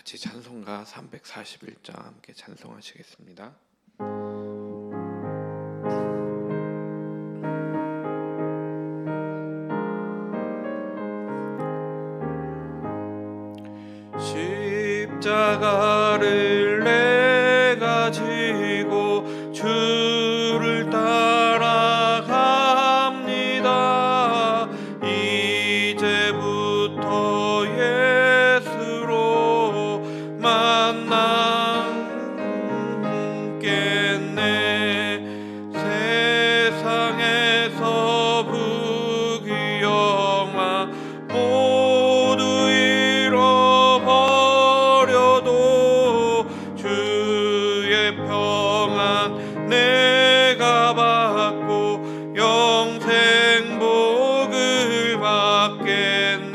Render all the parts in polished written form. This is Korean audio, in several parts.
같이 찬송가 341장 함께 찬송하시겠습니다. 십자가를 내가 지고 주를 따라갑니다. 이제부터 예수로 만나겠네. 세상에서 부귀영화 모두 잃어버려도 주의 평안 내가 받고 영생 복을 받겠네.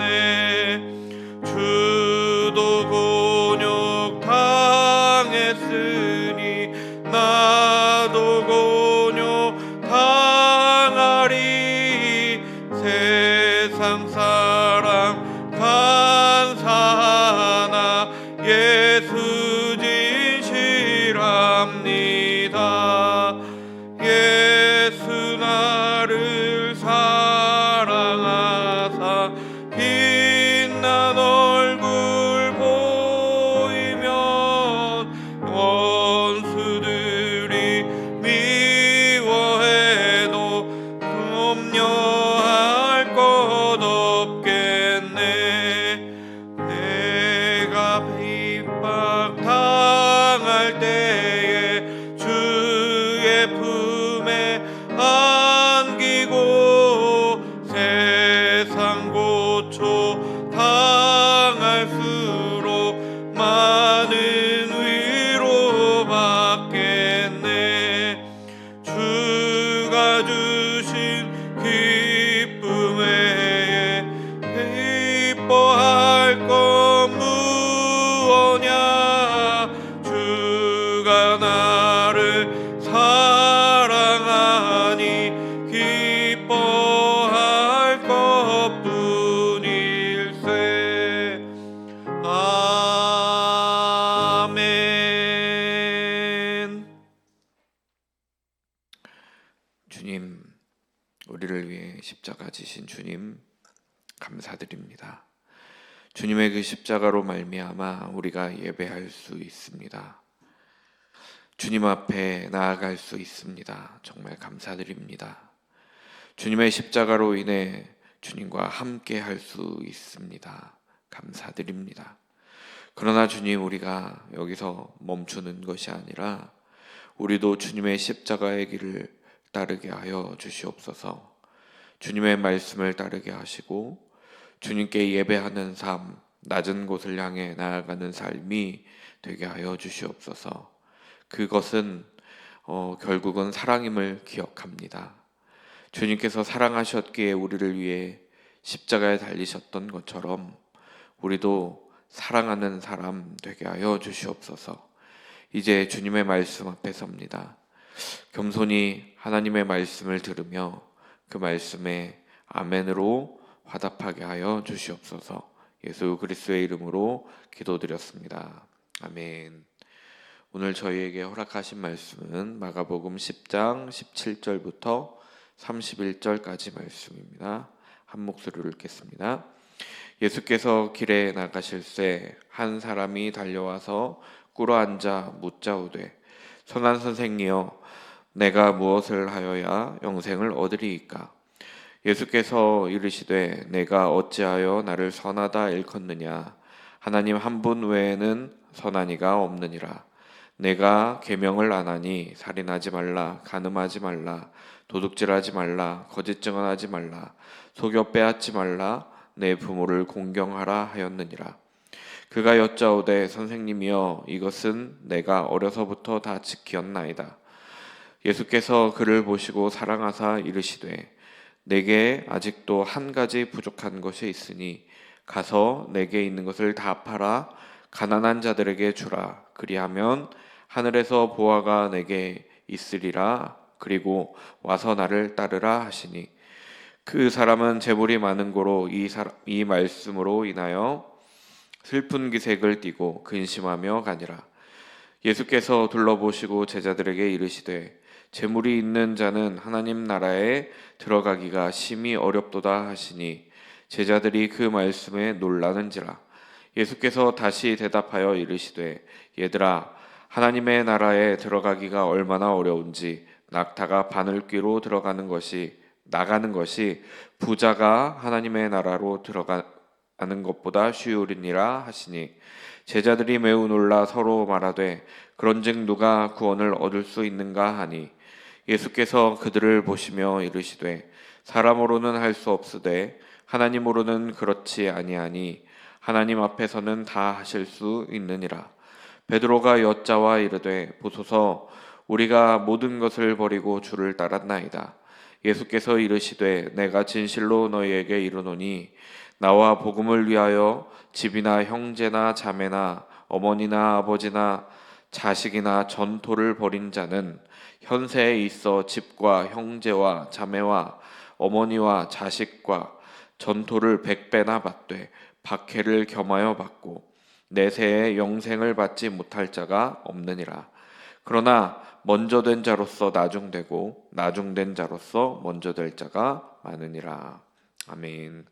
주도 곤욕 당했으니 나도 곤욕 당하리. 세상 사랑 감사하나 예수 진실합니다. 예수 나를 사랑하사 빛난 얼굴 보이면 원수들이 미워해도 염려할 것 없겠네. 내가 핍박당할 때에 주의 품에 안기고 세상 고초 당할수록 많은 위로 받겠네. 주가 주신 기쁨 외에 기뻐할 것 무엇냐. 주가 나를 사랑하니 기뻐할 것뿐일세. 아멘. 주님, 우리를 위해 십자가 지신 주님 감사드립니다. 주님의 그 십자가로 말미암아 우리가 예배할 수 있습니다. 주님 앞에 나아갈 수 있습니다. 정말 감사드립니다. 주님의 십자가로 인해 주님과 함께 할 수 있습니다. 감사드립니다. 그러나 주님, 우리가 여기서 멈추는 것이 아니라 우리도 주님의 십자가의 길을 따르게 하여 주시옵소서. 주님의 말씀을 따르게 하시고 주님께 예배하는 삶, 낮은 곳을 향해 나아가는 삶이 되게 하여 주시옵소서. 그것은 결국은 사랑임을 기억합니다. 주님께서 사랑하셨기에 우리를 위해 십자가에 달리셨던 것처럼 우리도 사랑하는 사람 되게 하여 주시옵소서. 이제 주님의 말씀 앞에 섭니다. 겸손히 하나님의 말씀을 들으며 그 말씀에 아멘으로 화답하게 하여 주시옵소서. 예수 그리스도의 이름으로 기도드렸습니다. 아멘. 오늘 저희에게 허락하신 말씀은 마가복음 10장 17절부터 31절까지 말씀입니다. 한 목소리로 읽겠습니다. 예수께서 길에 나가실새 한 사람이 달려와서 꿇어앉아 묻자오되 선한 선생이여 내가 무엇을 하여야 영생을 얻으리이까? 예수께서 이르시되 내가 어찌하여 나를 선하다 일컫느냐? 하나님 한 분 외에는 선한 이가 없느니라. 내가 계명을 안 하니 살인하지 말라, 간음하지 말라, 도둑질하지 말라, 거짓 증언하지 말라, 속여 빼앗지 말라, 내 부모를 공경하라 하였느니라. 그가 여짜오되 선생님이여 이것은 내가 어려서부터 다 지키었나이다. 예수께서 그를 보시고 사랑하사 이르시되 내게 아직도 한 가지 부족한 것이 있으니 가서 내게 있는 것을 다 팔아 가난한 자들에게 주라. 그리하면 하늘에서 보화가 내게 있으리라. 그리고 와서 나를 따르라 하시니 그 사람은 재물이 많은 고로 이 말씀으로 인하여 슬픈 기색을 띠고 근심하며 가니라. 예수께서 둘러보시고 제자들에게 이르시되 재물이 있는 자는 하나님 나라에 들어가기가 심히 어렵도다 하시니 제자들이 그 말씀에 놀라는지라. 예수께서 다시 대답하여 이르시되 얘들아, 하나님의 나라에 들어가기가 얼마나 어려운지 낙타가 바늘귀로 나가는 것이 부자가 하나님의 나라로 들어가는 것보다 쉬우리니라 하시니 제자들이 매우 놀라 서로 말하되 그런즉 누가 구원을 얻을 수 있는가 하니 예수께서 그들을 보시며 이르시되 사람으로는 할 수 없으되 하나님으로는 그렇지 아니하니 하나님 앞에서는 다 하실 수 있느니라. 베드로가 여짜와 이르되 보소서, 우리가 모든 것을 버리고 주를 따랐나이다. 예수께서 이르시되 내가 진실로 너희에게 이르노니 나와 복음을 위하여 집이나 형제나 자매나 어머니나 아버지나 자식이나 전토를 벌인 자는 현세에 있어 집과 형제와 자매와 어머니와 자식과 전토를 100배나 받되 박해를 겸하여 받고 내세에 영생을 받지 못할 자가 없느니라. 그러나 먼저 된 자로서 나중되고 나중된 자로서 먼저 될 자가 많으니라. 아멘.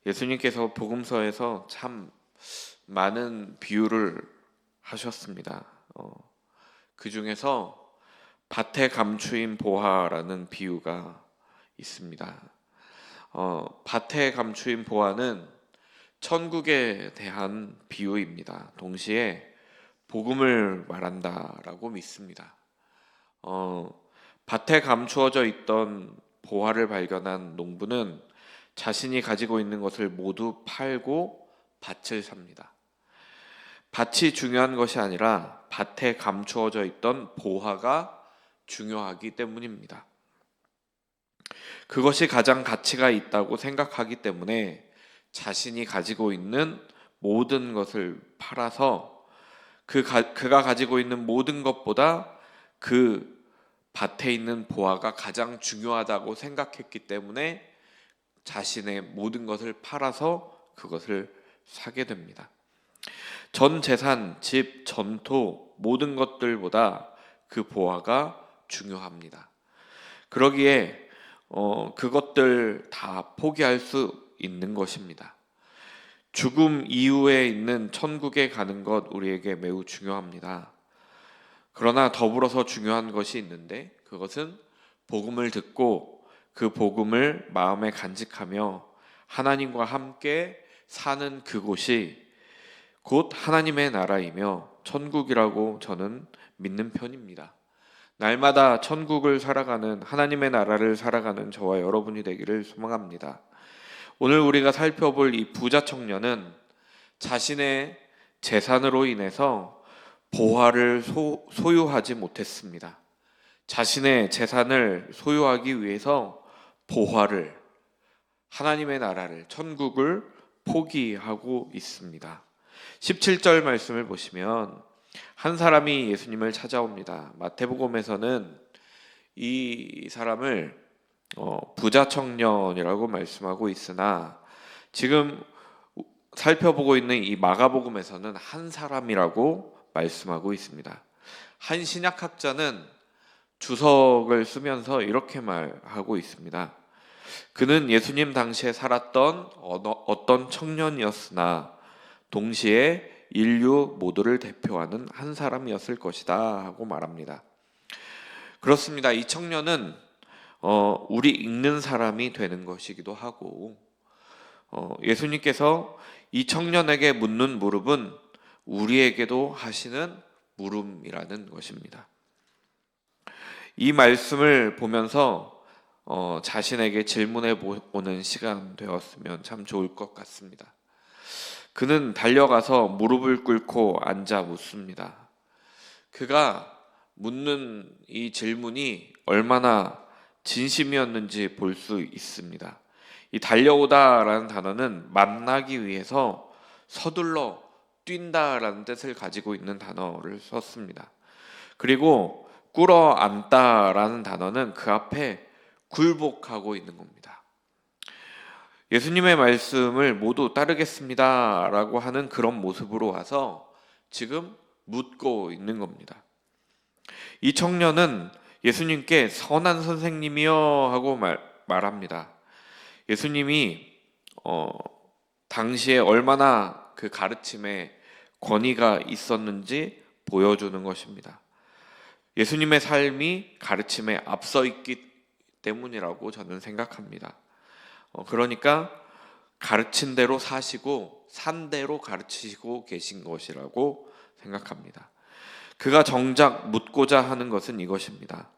예수님께서 복음서에서 참 많은 비유를 하셨습니다. 그 중에서 밭에 감추인 보화라는 비유가 있습니다. 밭에 감추인 보화는 천국에 대한 비유입니다. 동시에 복음을 말한다라고 믿습니다. 밭에 감추어져 있던 보화를 발견한 농부는 자신이 가지고 있는 것을 모두 팔고 밭을 삽니다. 밭이 중요한 것이 아니라 밭에 감추어져 있던 보화가 중요하기 때문입니다. 그것이 가장 가치가 있다고 생각하기 때문에 자신이 가지고 있는 모든 것을 팔아서 그가 가지고 있는 모든 것보다 그 밭에 있는 보화가 가장 중요하다고 생각했기 때문에 자신의 모든 것을 팔아서 그것을 사게 됩니다. 전 재산, 집, 전토 모든 것들보다 그 보화가 중요합니다. 그러기에 그것들 다 포기할 수 있는 것입니다. 죽음 이후에 있는 천국에 가는 것 우리에게 매우 중요합니다. 그러나 더불어서 중요한 것이 있는데 그것은 복음을 듣고 그 복음을 마음에 간직하며 하나님과 함께 사는 그곳이 곧 하나님의 나라이며 천국이라고 저는 믿는 편입니다. 날마다 천국을 살아가는, 하나님의 나라를 살아가는 저와 여러분이 되기를 소망합니다. 오늘 우리가 살펴볼 이 부자 청년은 자신의 재산으로 인해서 보화를 소유하지 못했습니다. 자신의 재산을 소유하기 위해서 보화를, 하나님의 나라를, 천국을 포기하고 있습니다. 17절 말씀을 보시면 한 사람이 예수님을 찾아옵니다. 마태복음에서는 이 사람을 부자 청년이라고 말씀하고 있으나 지금 살펴보고 있는 이 마가복음에서는 한 사람이라고 말씀하고 있습니다. 한 신약학자는 주석을 쓰면서 이렇게 말하고 있습니다. 그는 예수님 당시에 살았던 어떤 청년이었으나 동시에 인류 모두를 대표하는 한 사람이었을 것이다 하고 말합니다. 그렇습니다. 이 청년은 우리 읽는 사람이 되는 것이기도 하고 예수님께서 이 청년에게 묻는 물음은 우리에게도 하시는 물음이라는 것입니다. 이 말씀을 보면서 자신에게 질문해 보는 시간 되었으면 참 좋을 것 같습니다. 그는 달려가서 무릎을 꿇고 앉아 묻습니다. 그가 묻는 이 질문이 얼마나 진심이었는지 볼 수 있습니다. 이 달려오다라는 단어는 만나기 위해서 서둘러 뛴다라는 뜻을 가지고 있는 단어를 썼습니다. 그리고 꿇어 앉다라는 단어는 그 앞에 굴복하고 있는 겁니다. 예수님의 말씀을 모두 따르겠습니다라고 하는 그런 모습으로 와서 지금 묻고 있는 겁니다. 이 청년은 예수님께 선한 선생님이여 하고 말합니다. 예수님이 당시에 얼마나 그 가르침에 권위가 있었는지 보여주는 것입니다. 예수님의 삶이 가르침에 앞서 있기 때문이라고 저는 생각합니다. 그러니까 가르친 대로 사시고 산 대로 가르치시고 계신 것이라고 생각합니다. 그가 정작 묻고자 하는 것은 이것입니다.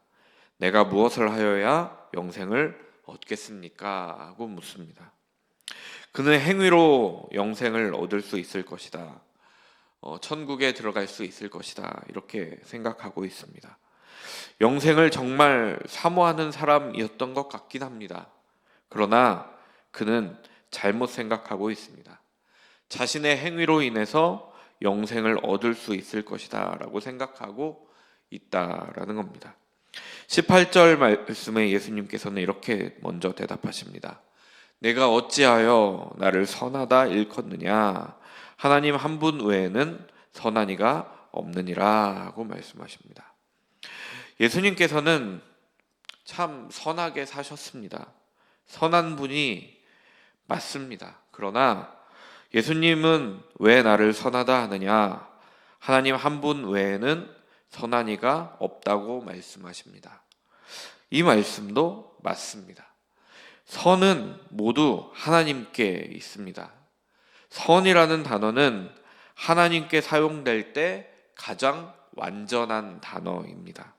내가 무엇을 하여야 영생을 얻겠습니까? 하고 묻습니다. 그는 행위로 영생을 얻을 수 있을 것이다. 천국에 들어갈 수 있을 것이다. 이렇게 생각하고 있습니다. 영생을 정말 사모하는 사람이었던 것 같긴 합니다. 그러나 그는 잘못 생각하고 있습니다. 자신의 행위로 인해서 영생을 얻을 수 있을 것이다 라고 생각하고 있다라는 겁니다. 18절 말씀에 예수님께서는 이렇게 먼저 대답하십니다. 내가 어찌하여 나를 선하다 일컫느냐? 하나님 한 분 외에는 선한 이가 없느니라 하고 말씀하십니다. 예수님께서는 참 선하게 사셨습니다. 선한 분이 맞습니다. 그러나 예수님은 왜 나를 선하다 하느냐? 하나님 한 분 외에는 선한 이가 없다고 말씀하십니다. 이 말씀도 맞습니다. 선은 모두 하나님께 있습니다. 선이라는 단어는 하나님께 사용될 때 가장 완전한 단어입니다.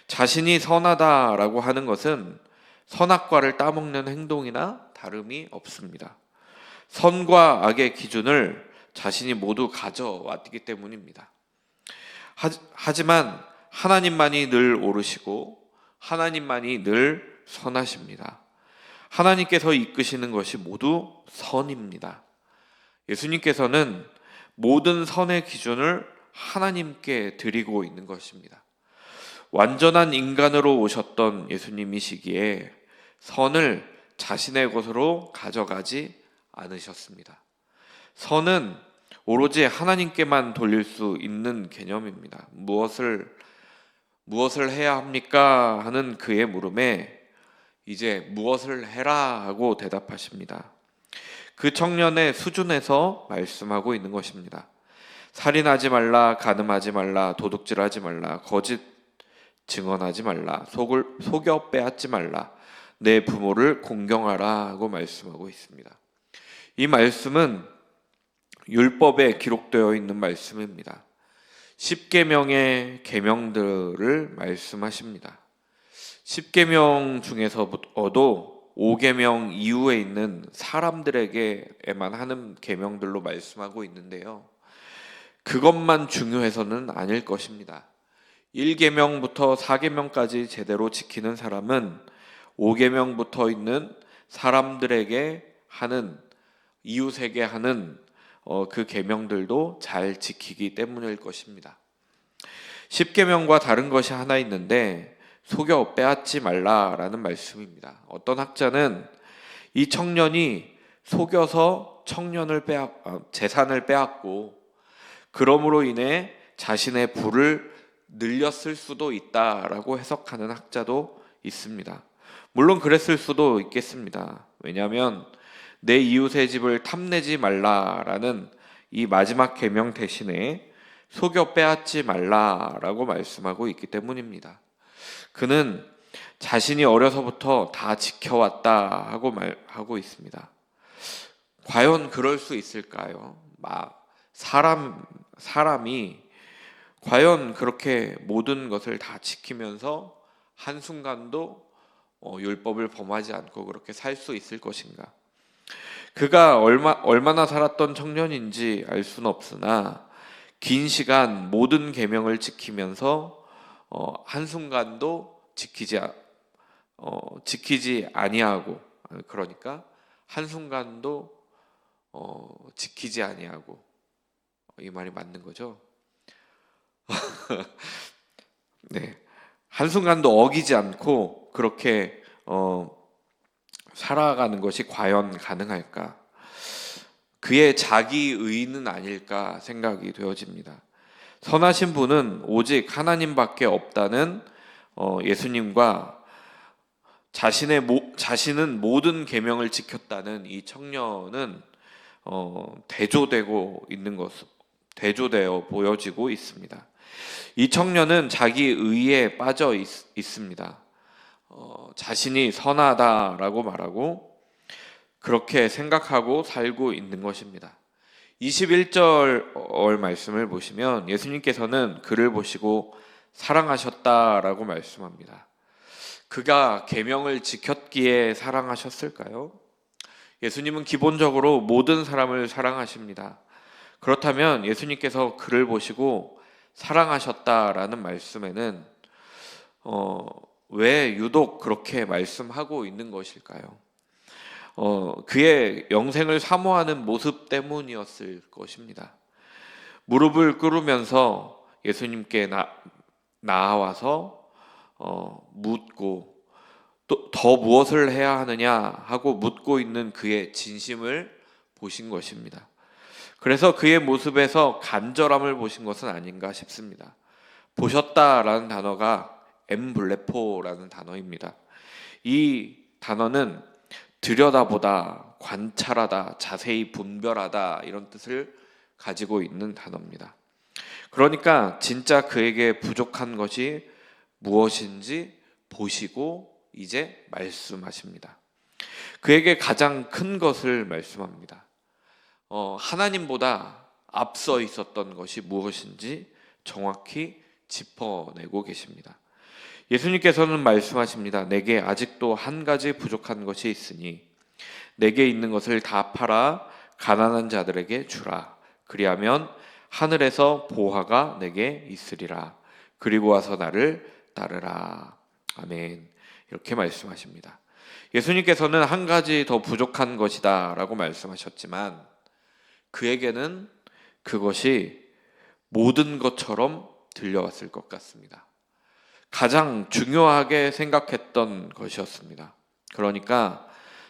자신이 선하다라고 하는 것은 선악과를 따먹는 행동이나 다름이 없습니다. 선과 악의 기준을 자신이 모두 가져왔기 때문입니다. 하지만 하나님만이 늘 옳으시고 하나님만이 늘 선하십니다. 하나님께서 이끄시는 것이 모두 선입니다. 예수님께서는 모든 선의 기준을 하나님께 드리고 있는 것입니다. 완전한 인간으로 오셨던 예수님이시기에 선을 자신의 것으로 가져가지 않으셨습니다. 선은 오로지 하나님께만 돌릴 수 있는 개념입니다. 무엇을 해야 합니까? 하는 그의 물음에 이제 무엇을 해라 하고 대답하십니다. 그 청년의 수준에서 말씀하고 있는 것입니다. 살인하지 말라, 간음하지 말라, 도둑질하지 말라, 거짓 증언하지 말라, 속여 빼앗지 말라, 내 부모를 공경하라 하고 말씀하고 있습니다. 이 말씀은 율법에 기록되어 있는 말씀입니다. 10계명의 계명들을 말씀하십니다. 10계명 중에서도 5계명 이후에 있는 사람들에게만 하는 계명들로 말씀하고 있는데요. 그것만 중요해서는 아닐 것입니다. 1계명부터 4계명까지 제대로 지키는 사람은 5계명부터 있는 사람들에게 하는 이웃에게 하는 그 계명들도 잘 지키기 때문일 것입니다. 10계명과 다른 것이 하나 있는데 속여 빼앗지 말라라는 말씀입니다. 어떤 학자는 이 청년이 속여서 재산을 빼앗고 그러므로 인해 자신의 부를 늘렸을 수도 있다라고 해석하는 학자도 있습니다. 물론 그랬을 수도 있겠습니다. 왜냐하면 내 이웃의 집을 탐내지 말라라는 이 마지막 계명 대신에 속여 빼앗지 말라라고 말씀하고 있기 때문입니다. 그는 자신이 어려서부터 다 지켜왔다 하고 말하고 있습니다. 과연 그럴 수 있을까요? 사람이 과연 그렇게 모든 것을 다 지키면서 한순간도 율법을 범하지 않고 그렇게 살 수 있을 것인가? 그가 얼마나 살았던 청년인지 알 수는 없으나 긴 시간 모든 계명을 지키면서 한순간도 지키지 아니하고, 그러니까 한순간도 지키지 아니하고, 이 말이 맞는 거죠? 네, 한순간도 어기지 않고 그렇게 살아가는 것이 과연 가능할까? 그의 자기 의는 아닐까 생각이 되어집니다. 선하신 분은 오직 하나님밖에 없다는 예수님과 자신은 모든 계명을 지켰다는 이 청년은 대조되어 보여지고 있습니다. 이 청년은 자기 의에 빠져 있습니다. 자신이 선하다라고 말하고 그렇게 생각하고 살고 있는 것입니다. 21절 말씀을 보시면 예수님께서는 그를 보시고 사랑하셨다라고 말씀합니다. 그가 계명을 지켰기에 사랑하셨을까요? 예수님은 기본적으로 모든 사람을 사랑하십니다. 그렇다면 예수님께서 그를 보시고 사랑하셨다라는 말씀에는 왜 유독 그렇게 말씀하고 있는 것일까요? 그의 영생을 사모하는 모습 때문이었을 것입니다. 무릎을 꿇으면서 예수님께 나아와서 묻고 또 더 무엇을 해야 하느냐 하고 묻고 있는 그의 진심을 보신 것입니다. 그래서 그의 모습에서 간절함을 보신 것은 아닌가 싶습니다. 보셨다라는 단어가 엠블레포라는 단어입니다. 이 단어는 들여다보다, 관찰하다, 자세히 분별하다 이런 뜻을 가지고 있는 단어입니다. 그러니까 진짜 그에게 부족한 것이 무엇인지 보시고 이제 말씀하십니다. 그에게 가장 큰 것을 말씀합니다. 하나님보다 앞서 있었던 것이 무엇인지 정확히 짚어내고 계십니다. 예수님께서는 말씀하십니다. 내게 아직도 한 가지 부족한 것이 있으니 내게 있는 것을 다 팔아 가난한 자들에게 주라. 그리하면 하늘에서 보화가 내게 있으리라. 그리고 와서 나를 따르라. 아멘. 이렇게 말씀하십니다. 예수님께서는 한 가지 더 부족한 것이다 라고 말씀하셨지만 그에게는 그것이 모든 것처럼 들려왔을 것 같습니다. 가장 중요하게 생각했던 것이었습니다. 그러니까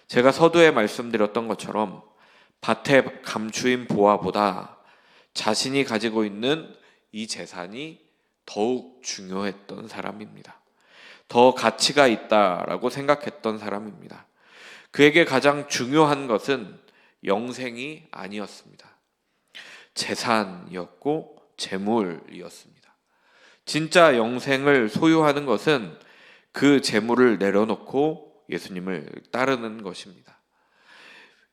제가 서두에 말씀드렸던 것처럼 밭에 감추인 보화보다 자신이 가지고 있는 이 재산이 더욱 중요했던 사람입니다. 더 가치가 있다라고 생각했던 사람입니다. 그에게 가장 중요한 것은 영생이 아니었습니다. 재산이었고 재물이었습니다. 진짜 영생을 소유하는 것은 그 재물을 내려놓고 예수님을 따르는 것입니다.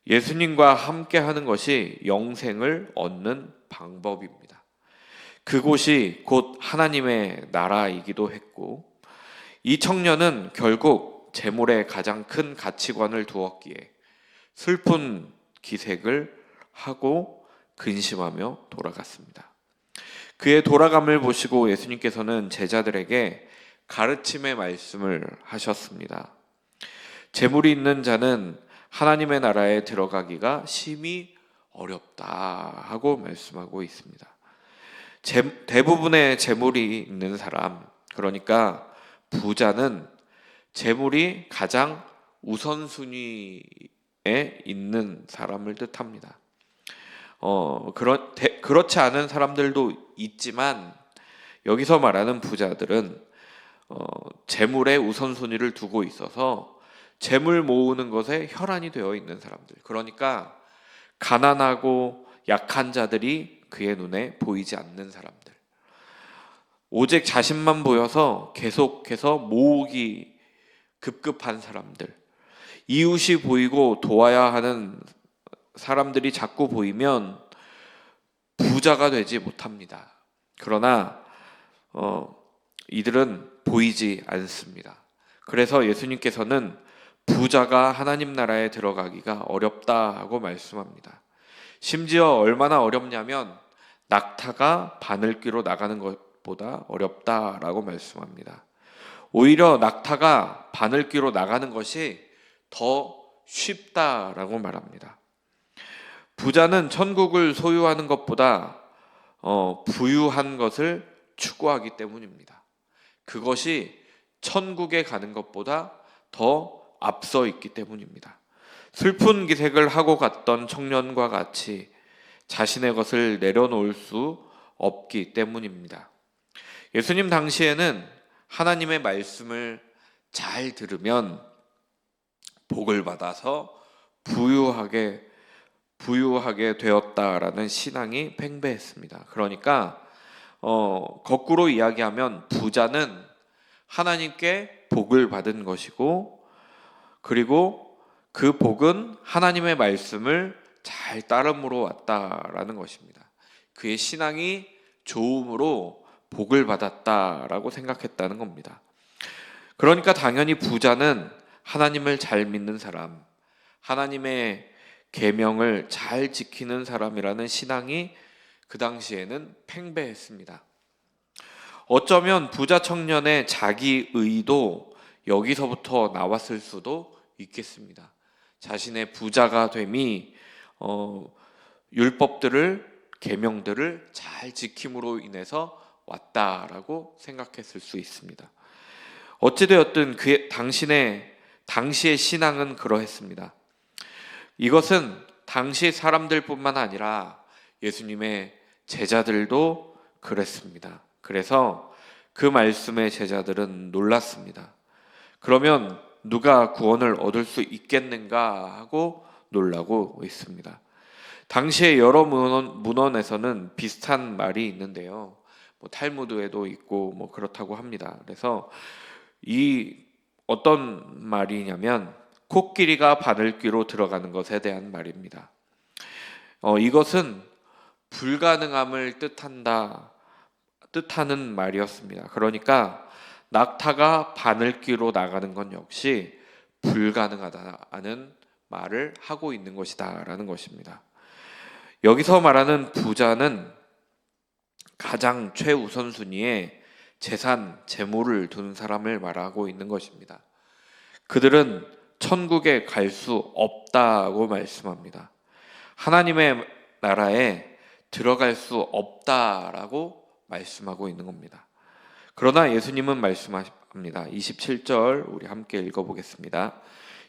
예수님과 함께 하는 것이 영생을 얻는 방법입니다. 그곳이 곧 하나님의 나라이기도 했고 이 청년은 결국 재물에 가장 큰 가치관을 두었기에 슬픈 기색을 하고 근심하며 돌아갔습니다. 그의 돌아감을 보시고 예수님께서는 제자들에게 가르침의 말씀을 하셨습니다. 재물이 있는 자는 하나님의 나라에 들어가기가 심히 어렵다 하고 말씀하고 있습니다. 대부분의 재물이 있는 사람, 그러니까 부자는 재물이 가장 우선순위에 있는 사람을 뜻합니다. 그렇지 않은 사람들도 있지만 여기서 말하는 부자들은 재물에 우선순위를 두고 있어서 재물 모으는 것에 혈안이 되어 있는 사람들, 그러니까 가난하고 약한 자들이 그의 눈에 보이지 않는 사람들, 오직 자신만 보여서 계속해서 모으기 급급한 사람들, 이웃이 보이고 도와야 하는 사람들이 자꾸 보이면 부자가 되지 못합니다. 그러나 이들은 보이지 않습니다. 그래서 예수님께서는 부자가 하나님 나라에 들어가기가 어렵다 하고 말씀합니다. 심지어 얼마나 어렵냐면 낙타가 바늘귀로 나가는 것보다 어렵다라고 말씀합니다. 오히려 낙타가 바늘귀로 나가는 것이 더 쉽다라고 말합니다. 부자는 천국을 소유하는 것보다 부유한 것을 추구하기 때문입니다. 그것이 천국에 가는 것보다 더 앞서 있기 때문입니다. 슬픈 기색을 하고 갔던 청년과 같이 자신의 것을 내려놓을 수 없기 때문입니다. 예수님 당시에는 하나님의 말씀을 잘 들으면 복을 받아서 부유하게 되었다라는 신앙이 팽배했습니다. 그러니까 거꾸로 이야기하면 부자는 하나님께 복을 받은 것이고, 그리고 그 복은 하나님의 말씀을 잘 따름으로 왔다라는 것입니다. 그의 신앙이 좋음으로 복을 받았다라고 생각했다는 겁니다. 그러니까 당연히 부자는 하나님을 잘 믿는 사람, 하나님의 계명을 잘 지키는 사람이라는 신앙이 그 당시에는 팽배했습니다. 어쩌면 부자 청년의 자기 의도 여기서부터 나왔을 수도 있겠습니다. 자신의 부자가 됨이 율법들을, 계명들을 잘 지킴으로 인해서 왔다라고 생각했을 수 있습니다. 어찌되었든 당시의 신앙은 그러했습니다. 이것은 당시 사람들뿐만 아니라 예수님의 제자들도 그랬습니다. 그래서 그 말씀에 제자들은 놀랐습니다. 그러면 누가 구원을 얻을 수 있겠는가 하고 놀라고 있습니다. 당시에 여러 문헌에서는 비슷한 말이 있는데요. 탈무드에도 있고 그렇다고 합니다. 그래서 이 어떤 말이냐면 코끼리가 바늘귀로 들어가는 것에 대한 말입니다. 이것은 불가능함을 뜻하는 말이었습니다. 그러니까 낙타가 바늘귀로 나가는 건 역시 불가능하다는 말을 하고 있는 것이다라는 것입니다. 여기서 말하는 부자는 가장 최우선순위에 재산, 재물을 두는 사람을 말하고 있는 것입니다. 그들은 천국에 갈 수 없다고 말씀합니다. 하나님의 나라에 들어갈 수 없다라고 말씀하고 있는 겁니다. 그러나 예수님은 말씀합니다. 27절 우리 함께 읽어보겠습니다.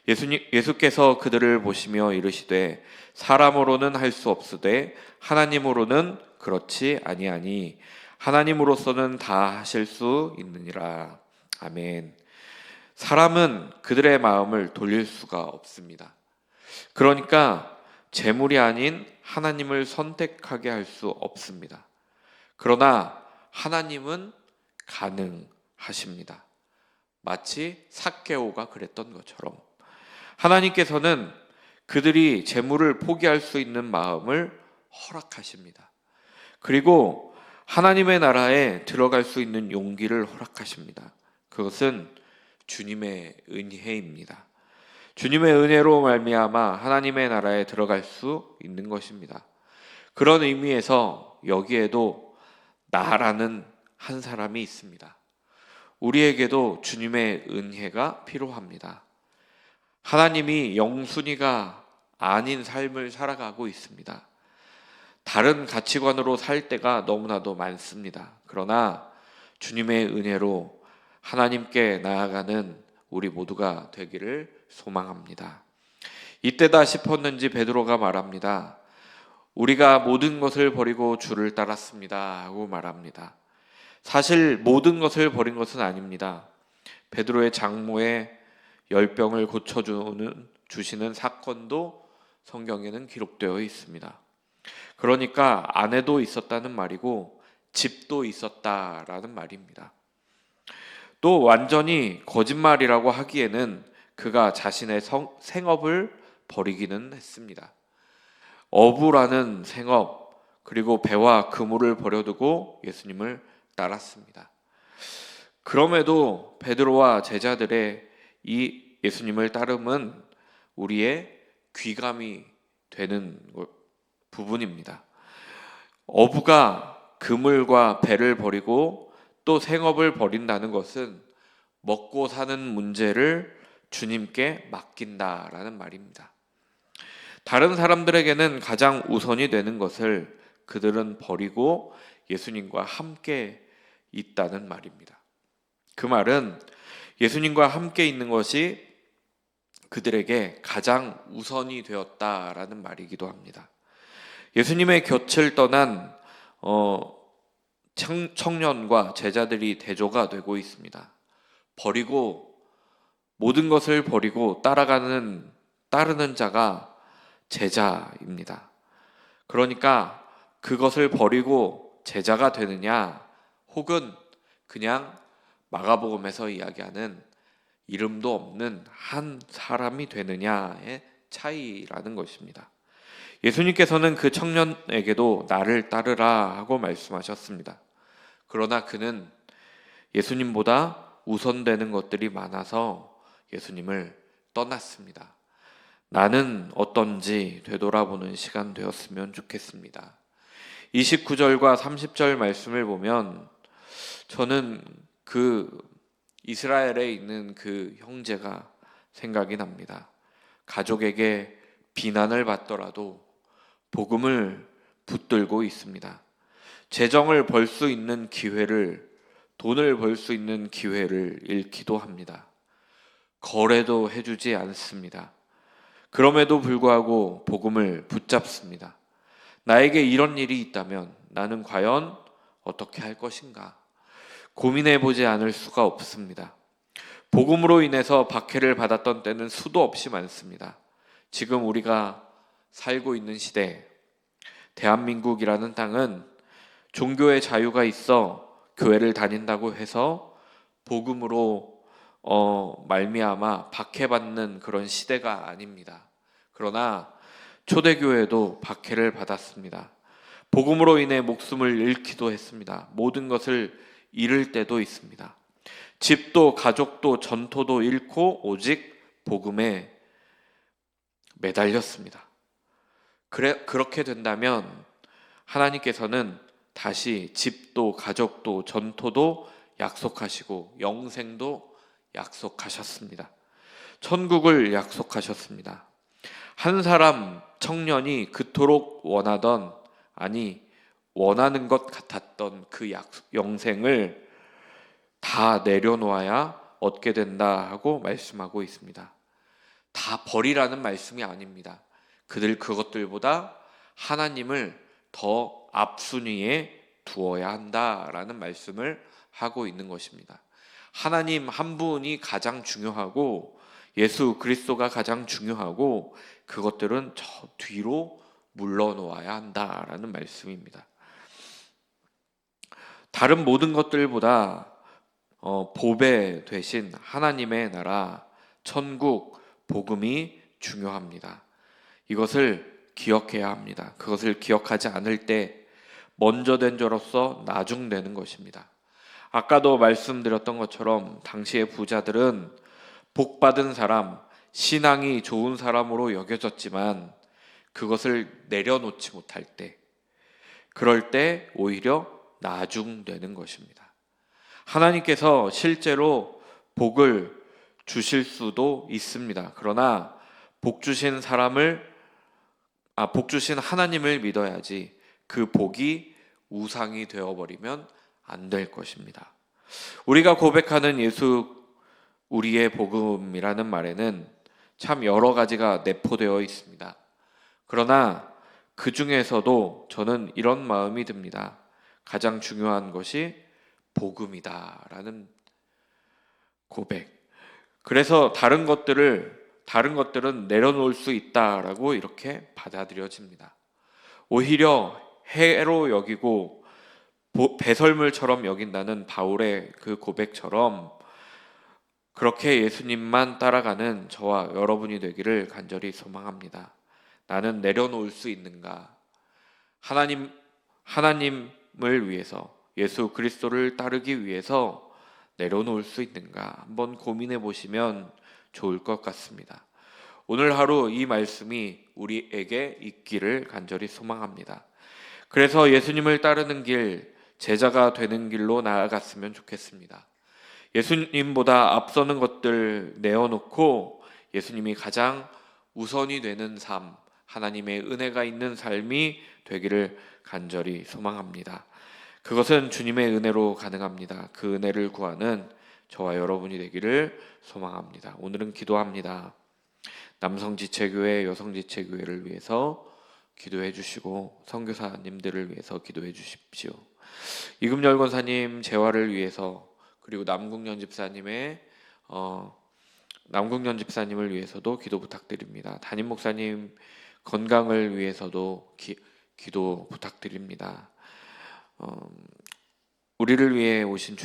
예수께서 그들을 보시며 이르시되 사람으로는 할 수 없으되 하나님으로는 그렇지 아니하니 하나님으로서는 다 하실 수 있느니라. 아멘. 사람은 그들의 마음을 돌릴 수가 없습니다. 그러니까 재물이 아닌 하나님을 선택하게 할 수 없습니다. 그러나 하나님은 가능하십니다. 마치 삭개오가 그랬던 것처럼 하나님께서는 그들이 재물을 포기할 수 있는 마음을 허락하십니다. 그리고 하나님의 나라에 들어갈 수 있는 용기를 허락하십니다. 그것은 주님의 은혜입니다. 주님의 은혜로 말미암아 하나님의 나라에 들어갈 수 있는 것입니다. 그런 의미에서 여기에도 나라는 한 사람이 있습니다. 우리에게도 주님의 은혜가 필요합니다. 하나님이 영순이가 아닌 삶을 살아가고 있습니다. 다른 가치관으로 살 때가 너무나도 많습니다. 그러나 주님의 은혜로 하나님께 나아가는 우리 모두가 되기를 소망합니다. 이때다 싶었는지 베드로가 말합니다. 우리가 모든 것을 버리고 주를 따랐습니다 하고 말합니다. 사실 모든 것을 버린 것은 아닙니다. 베드로의 장모의 열병을 고쳐주시는 사건도 성경에는 기록되어 있습니다. 그러니까 아내도 있었다는 말이고 집도 있었다라는 말입니다. 또 완전히 거짓말이라고 하기에는 그가 자신의 생업을 버리기는 했습니다. 어부라는 생업, 그리고 배와 그물을 버려두고 예수님을 따랐습니다. 그럼에도 베드로와 제자들의 이 예수님을 따름은 우리의 귀감이 되는 부분입니다. 어부가 그물과 배를 버리고 또 생업을 버린다는 것은 먹고 사는 문제를 주님께 맡긴다라는 말입니다. 다른 사람들에게는 가장 우선이 되는 것을 그들은 버리고 예수님과 함께 있다는 말입니다. 그 말은 예수님과 함께 있는 것이 그들에게 가장 우선이 되었다라는 말이기도 합니다. 예수님의 곁을 떠난 청년과 제자들이 대조가 되고 있습니다. 모든 것을 버리고 따르는 자가 제자입니다. 그러니까 그것을 버리고 제자가 되느냐, 혹은 그냥 마가복음에서 이야기하는 이름도 없는 한 사람이 되느냐의 차이라는 것입니다. 예수님께서는 그 청년에게도 나를 따르라 하고 말씀하셨습니다. 그러나 그는 예수님보다 우선되는 것들이 많아서 예수님을 떠났습니다. 나는 어떤지 되돌아보는 시간 되었으면 좋겠습니다. 29절과 30절 말씀을 보면 저는 그 이스라엘에 있는 그 형제가 생각이 납니다. 가족에게 비난을 받더라도 복음을 붙들고 있습니다. 재정을 벌 수 있는 돈을 벌 수 있는 기회를 잃기도 합니다. 거래도 해주지 않습니다. 그럼에도 불구하고 복음을 붙잡습니다. 나에게 이런 일이 있다면 나는 과연 어떻게 할 것인가? 고민해보지 않을 수가 없습니다. 복음으로 인해서 박해를 받았던 때는 수도 없이 많습니다. 지금 우리가 살고 있는 시대, 대한민국이라는 땅은 종교의 자유가 있어 교회를 다닌다고 해서 복음으로 말미암아 박해받는 그런 시대가 아닙니다. 그러나 초대교회도 박해를 받았습니다. 복음으로 인해 목숨을 잃기도 했습니다. 모든 것을 잃을 때도 있습니다. 집도 가족도 전토도 잃고 오직 복음에 매달렸습니다. 그렇게 된다면 하나님께서는 다시 집도 가족도 전토도 약속하시고 영생도 약속하셨습니다. 천국을 약속하셨습니다. 한 사람 청년이 그토록 원하는 것 같았던 그 영생을 다 내려놓아야 얻게 된다 하고 말씀하고 있습니다. 다 버리라는 말씀이 아닙니다. 그것들보다 하나님을 더 앞순위에 두어야 한다라는 말씀을 하고 있는 것입니다. 하나님 한 분이 가장 중요하고 예수 그리스도가 가장 중요하고 그것들은 저 뒤로 물러놓아야 한다라는 말씀입니다. 다른 모든 것들보다 보배 되신 하나님의 나라, 천국, 복음이 중요합니다. 이것을 기억해야 합니다. 그것을 기억하지 않을 때 먼저 된 자로서 나중되는 것입니다. 아까도 말씀드렸던 것처럼 당시의 부자들은 복받은 사람, 신앙이 좋은 사람으로 여겨졌지만 그것을 내려놓지 못할 때, 그럴 때 오히려 나중되는 것입니다. 하나님께서 실제로 복을 주실 수도 있습니다. 그러나 복 주신 하나님을 믿어야지 그 복이 우상이 되어버리면 안 될 것입니다. 우리가 고백하는 예수 우리의 복음이라는 말에는 참 여러 가지가 내포되어 있습니다. 그러나 그 중에서도 저는 이런 마음이 듭니다. 가장 중요한 것이 복음이다라는 고백. 그래서 다른 것들은 내려놓을 수 있다라고 이렇게 받아들여집니다. 오히려 해로 여기고 배설물처럼 여긴다는 바울의 그 고백처럼 그렇게 예수님만 따라가는 저와 여러분이 되기를 간절히 소망합니다. 나는 내려놓을 수 있는가? 하나님을 위해서, 예수 그리스도를 따르기 위해서 내려놓을 수 있는가? 한번 고민해 보시면 좋을 것 같습니다. 오늘 하루 이 말씀이 우리에게 있기를 간절히 소망합니다. 그래서 예수님을 따르는 길, 제자가 되는 길로 나아갔으면 좋겠습니다. 예수님보다 앞서는 것들 내어놓고 예수님이 가장 우선이 되는 삶, 하나님의 은혜가 있는 삶이 되기를 간절히 소망합니다. 그것은 주님의 은혜로 가능합니다. 그 은혜를 구하는 저와 여러분이 되기를 소망합니다. 오늘은 기도합니다. 남성 지체교회, 여성 지체교회를 위해서 기도해 주시고 선교사님들을 위해서 기도해 주십시오. 이금열 권사님 재활을 위해서, 그리고 남궁년 집사님을 위해서도 기도 부탁드립니다. 담임 목사님 건강을 위해서도 기도 부탁드립니다. 우리를 위해 오신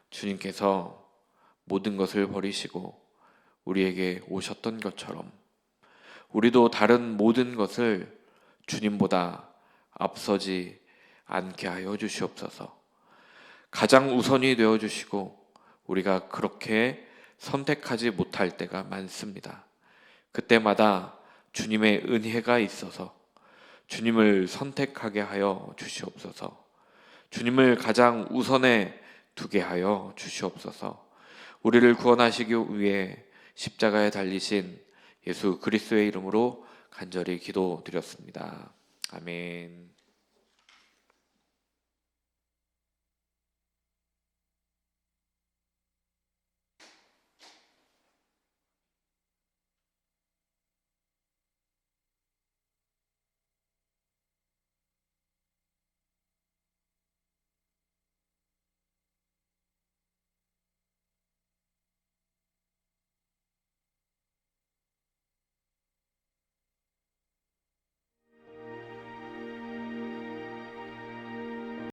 주님께서 모든 것을 버리시고 우리에게 오셨던 것처럼 우리도 다른 모든 것을 주님보다 앞서지 않게 하여 주시옵소서. 가장 우선이 되어 주시고 우리가 그렇게 선택하지 못할 때가 많습니다. 그때마다 주님의 은혜가 있어서 주님을 선택하게 하여 주시옵소서. 주님을 가장 우선에 두게 하여 주시옵소서. 우리를 구원하시기 위해 십자가에 달리신 예수 그리스도의 이름으로 간절히 기도드렸습니다. 아멘.